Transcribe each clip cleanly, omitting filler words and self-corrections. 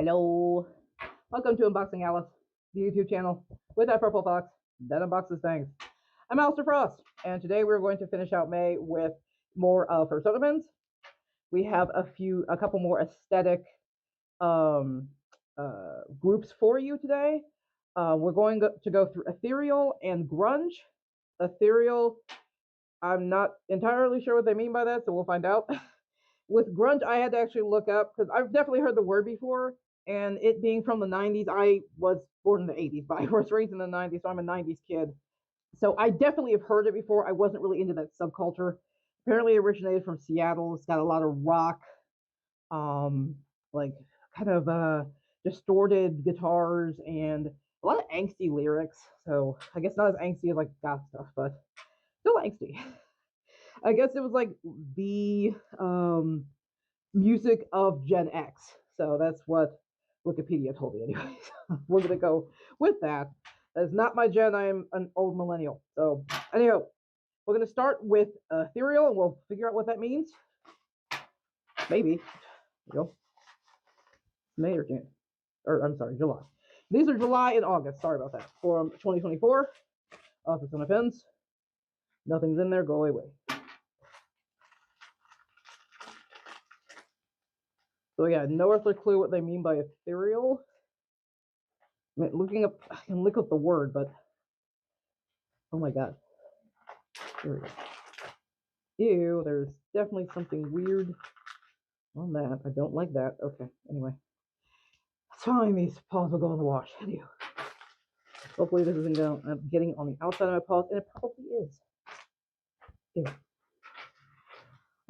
Hello. Welcome to Unboxing Alice, the YouTube channel with that purple fox that unboxes things. I'm Alistair Frost, and today we're going to finish out May with more Fursona pins. We have a couple more aesthetic groups for you today. We're going to go through Ethereal and Grunge. Ethereal, I'm not entirely sure what they mean by that, so we'll find out. With Grunge, I had to actually look up, because I've definitely heard the word before, and it being from the 90s, I was born in the 80s, but I was raised in the 90s, so I'm a 90s kid. So I definitely have heard it before. I wasn't really into that subculture. Apparently it originated from Seattle. It's got a lot of rock, like kind of distorted guitars and a lot of angsty lyrics. So I guess not as angsty as like goth stuff, but still angsty. I guess it was like the music of Gen X. So that's what Wikipedia told me anyways. We're going to go with that. That is not my gen. I am an old millennial. So anyhow, we're going to start with Ethereal, and we'll figure out what that means. Maybe. There you go. May or June. Or I'm sorry, July. These are July and August. Sorry about that. For 2024. Fursona pins. Nothing's in there. Go away. So yeah, no earthly clue what they mean by ethereal. I mean, looking up, I can look up the word, but oh my god. Ew, there's definitely something weird on that. I don't like that. Okay, anyway. It's fine, these paws will go in the wash. Anyway. Hopefully this isn't getting on the outside of my paws, and it probably is. Ew.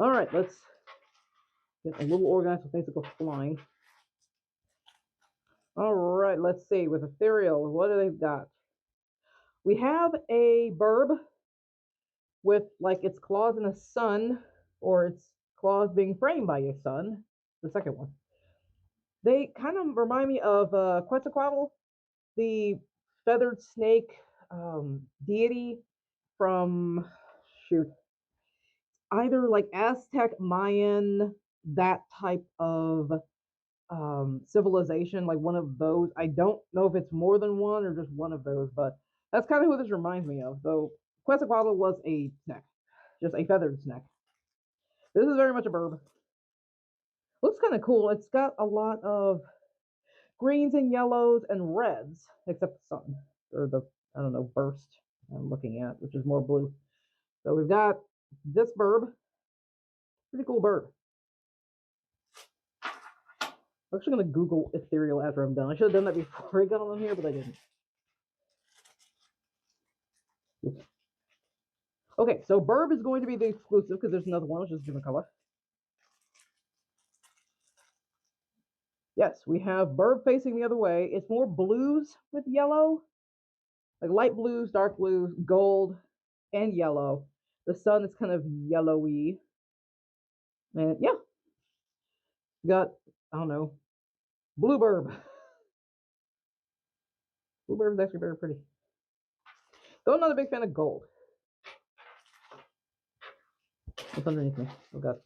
Alright, let's get a little organized so things will go flying. Alright, let's see. With Ethereal, what do they got? We have a burb with like its claws in a sun, or its claws being framed by a sun, the second one. They kind of remind me of Quetzalcoatl, the feathered snake deity from, either like Aztec, Mayan, that type of civilization, like one of those. I don't know if it's more than one or just one of those, but that's kind of who this reminds me of, though Quetzalcoatl was a snake, just a feathered snake. This is very much a burb. Looks kind of cool. It's got a lot of greens and yellows and reds, except the sun, or the, I don't know, burst I'm looking at, which is more blue. So we've got this burb. Pretty cool burb. I'm actually going to Google ethereal after I'm done. I should have done that before I got on here, but I didn't. Okay, so burb is going to be the exclusive because there's another one, which is a different color. Yes, we have burb facing the other way. It's more blues with yellow, like light blues, dark blues, gold, and yellow. The sun is kind of yellowy. And yeah, got, I don't know, blue burb. Blue burb is actually very pretty. Though I'm not a big fan of gold. What's underneath me? Oh god.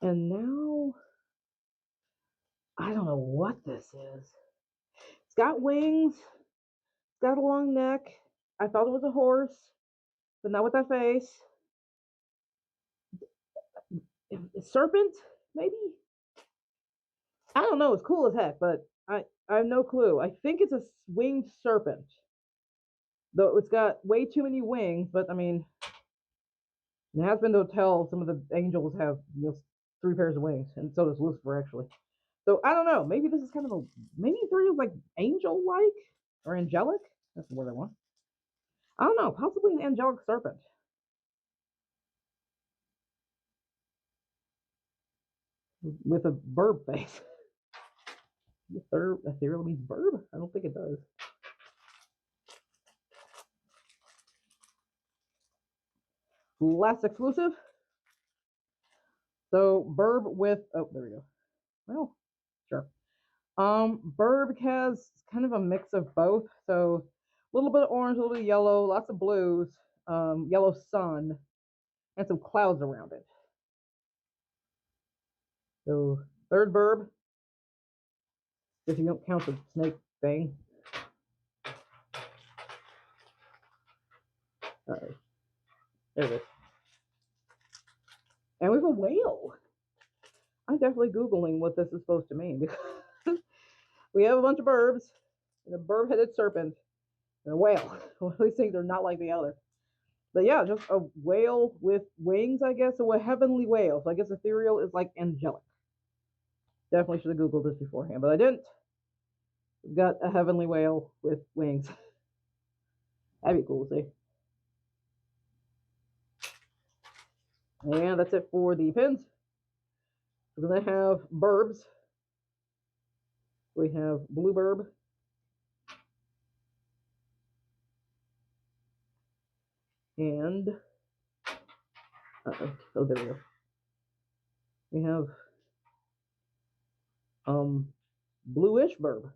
And now, I don't know what this is. It's got wings. It's got a long neck. I thought it was a horse, but not with that face. A serpent, maybe? I don't know. It's cool as heck, but I have no clue. I think it's a winged serpent. Though it's got way too many wings, but I mean, it has been to tell some of the angels have 3 pairs of wings, and so does Lucifer actually. So I don't know. Maybe this is kind of a, maybe Ethereal's like angel-like or angelic. That's the word I want. I don't know. Possibly an angelic serpent. With a burb face. Ethereal means burb? I don't think it does. Last exclusive. So burb with, oh, there we go. Well, sure. Burb has kind of a mix of both. So a little bit of orange, a little bit of yellow, lots of blues, yellow sun, and some clouds around it. So third verb, if you don't count the snake thing. Alright. There it is. And we have a whale. I'm definitely Googling what this is supposed to mean because we have a bunch of burbs and a burb-headed serpent and a whale. One of these things are not like the other. But yeah, just a whale with wings, I guess. So a heavenly whale. So I guess ethereal is like angelic. Definitely should have Googled this beforehand, but I didn't. We've got a heavenly whale with wings. That'd be cool to see. And that's it for the pins. We're going to have burbs. We have blue burb. And, oh, there we go. We have, bluish burb.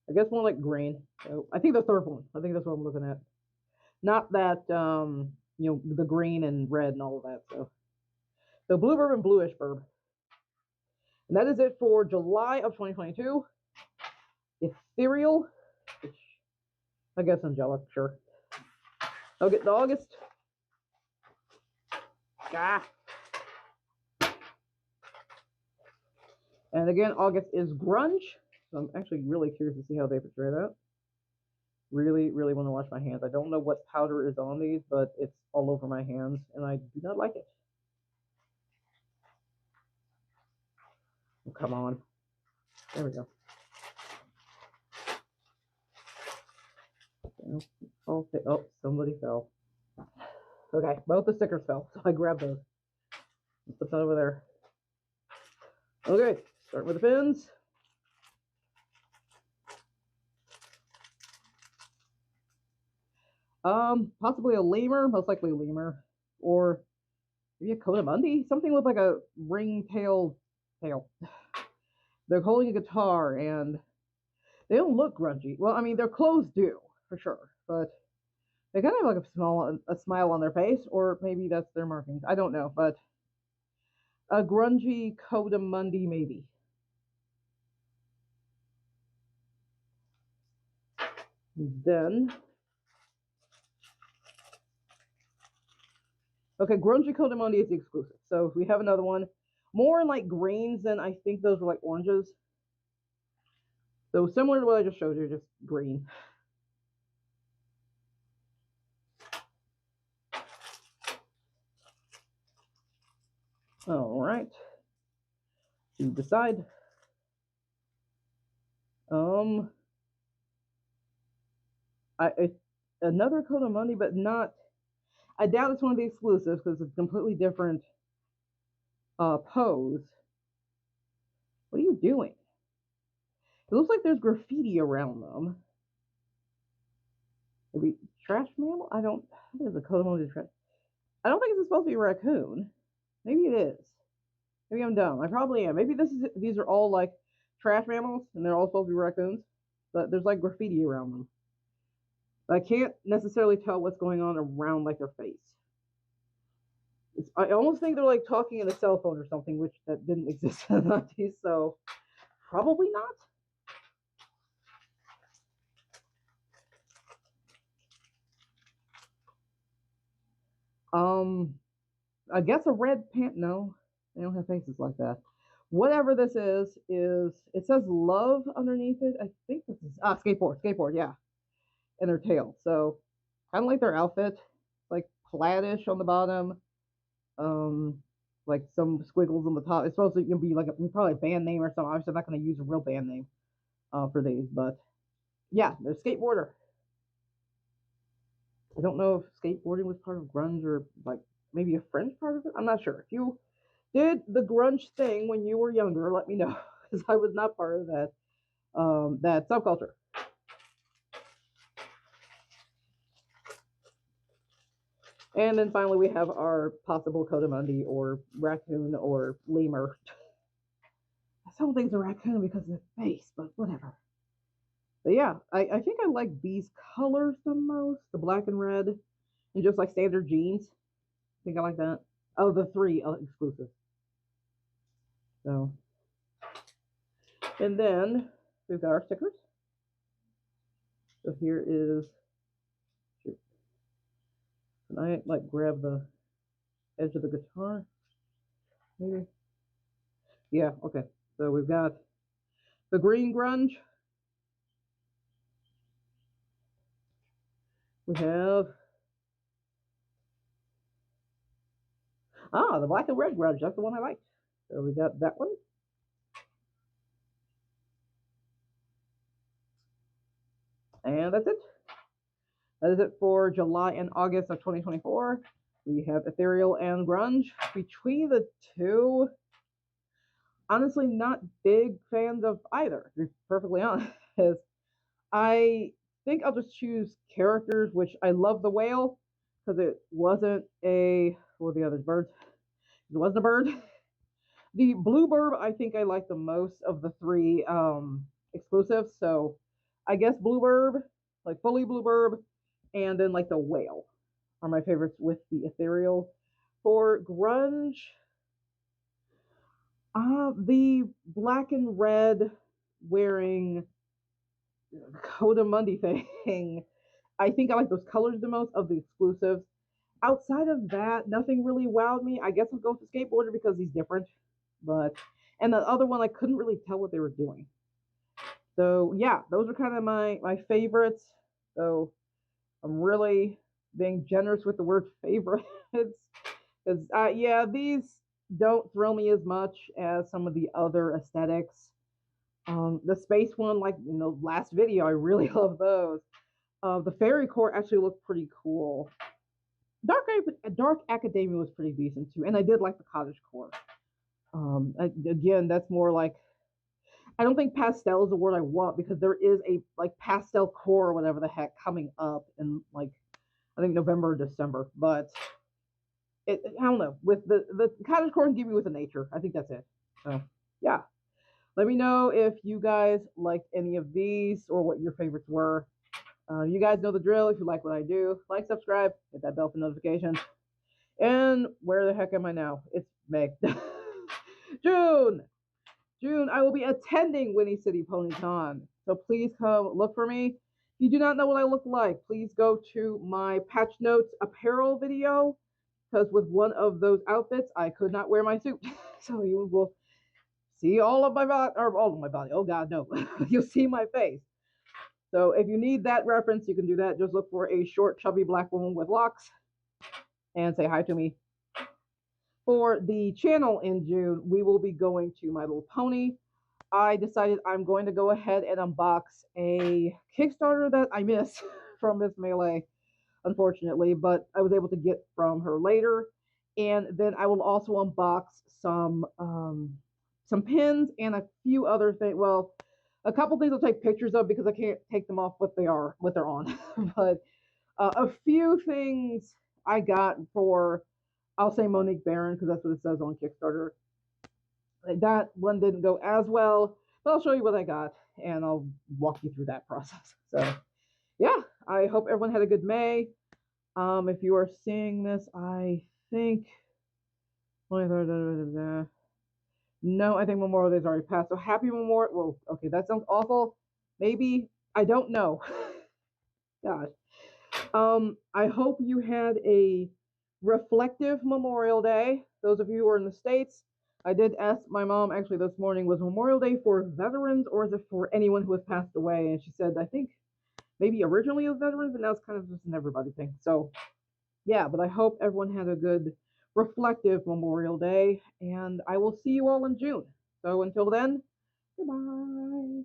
I guess more like green. So I think the third one. I think that's what I'm looking at. Not that, you know, the green and red and all of that. So blue burb and bluish burb. And that is it for July of 2022. Ethereal, which I guess angelic, sure. I'll get to August. And again, August is grunge. So I'm actually really curious to see how they portray that. Really, really want to wash my hands. I don't know what powder is on these, but it's all over my hands, and I do not like it. Oh, come on. There we go. Oh, somebody fell. Okay, both the stickers fell, so I grabbed those. Put that over there. Okay, start with the pins. Possibly a lemur, most likely a lemur, or maybe a coattamundi, something with like a ring-tailed tail. They're holding a guitar, and they don't look grungy. Well, I mean, their clothes do, for sure, but they kind of have like a smile on their face, or maybe that's their markings. I don't know, but a grungy coattamundi, maybe. Then, okay, grungy coattamundi is the exclusive. So if we have another one, more in like greens than I think those were like oranges. So similar to what I just showed you, just green. All right. To decide. Another coattamundi, but not. I doubt it's one of the exclusives because it's a completely different pose. What are you doing? It looks like there's graffiti around them. Maybe trash mammal? I don't. There's a coattamundi trash. I don't think it's supposed to be a raccoon. Maybe it is. Maybe I'm dumb. I probably am. Maybe these are all like trash mammals and they're all supposed to be raccoons. But there's like graffiti around them. But I can't necessarily tell what's going on around like their face. I almost think they're like talking in a cell phone or something, which that didn't exist in the 90s, so probably not. I guess a red pant. No, they don't have faces like that. Whatever this is it says love underneath it. I think this is skateboard, yeah, and their tail. So kind of like their outfit, like plaidish on the bottom, like some squiggles on the top. It's supposed to be like probably a band name or something. Obviously, I'm not going to use a real band name for these, but yeah, they're skateboarder. I don't know if skateboarding was part of grunge or like maybe a French part of it. I'm not sure. If you did the grunge thing when you were younger, let me know because I was not part of that subculture. And then finally, we have our possible coattamundi or raccoon or lemur. I still think it's a raccoon because of the face, but whatever. But yeah, I think I like these colors the most, the black and red, and just like standard jeans. I think I like that. Oh, the three exclusive. So, and then we've got our stickers. So here is, can I like grab the edge of the guitar? Maybe. Yeah, okay. So we've got the green grunge. We have the black and red grunge. That's the one I like. So we got that one. And that's it. That is it for July and August of 2024. We have Ethereal and Grunge. Between the two, honestly, not big fans of either, to be perfectly honest. I think I'll just choose characters, which I love the whale, because it wasn't a, what were the other birds? It wasn't a bird. The bluebird, I think I like the most of the three exclusives. So I guess bluebird, like fully bluebird, and then like the whale are my favorites with the ethereal. For grunge, the black and red wearing Codamundi thing. I think I like those colors the most of the exclusives. Outside of that, nothing really wowed me. I guess I'll go with the skateboarder because he's different. But and the other one I couldn't really tell what they were doing. So yeah, those are kind of my favorites. So I'm really being generous with the word favorites because yeah, these don't thrill me as much as some of the other aesthetics. The space one, like last video, I really love those. The fairy court actually looked pretty cool. Dark Academia was pretty decent too, and I did like the cottage core. Again, that's more like, I don't think pastel is the word I want because there is a like pastel core or whatever the heck coming up in like I think November or December, but I don't know, with the cottage core and give me with the nature. I think that's it. So yeah, let me know if you guys liked any of these or what your favorites were. You guys know the drill. If you like what I do, like, subscribe, hit that bell for notifications. And where the heck am I now? It's May. June. I will be attending Winnie City PonyCon. So please come look for me. If you do not know what I look like, please go to my Patch Notes apparel video, because with one of those outfits, I could not wear my suit. So you will see all of my body, or all of my body. Oh God, no. You'll see my face. So if you need that reference, you can do that. Just look for a short, chubby black woman with locks and say hi to me. For the channel in June, we will be going to My Little Pony. I decided I'm going to go ahead and unbox a Kickstarter that I missed from Miss Melee, unfortunately, but I was able to get from her later. And then I will also unbox some pins and a few other things. Well, a couple things I'll take pictures of because I can't take them off what they're on. But a few things I got for, I'll say Monique Barron because that's what it says on Kickstarter. That one didn't go as well, but I'll show you what I got and I'll walk you through that process. So yeah, I hope everyone had a good May. If you are seeing this, I think no, I think Memorial Day's already passed. So happy Memorial. Well, okay, that sounds awful. Maybe, I don't know. Gosh. I hope you had a reflective Memorial Day. Those of you who are in the States, I did ask my mom actually this morning, was Memorial Day for veterans or is it for anyone who has passed away? And she said, I think maybe originally it was veterans, but now it's kind of just an everybody thing. So yeah, but I hope everyone had a good reflective Memorial Day, and I will see you all in June. So until then, goodbye.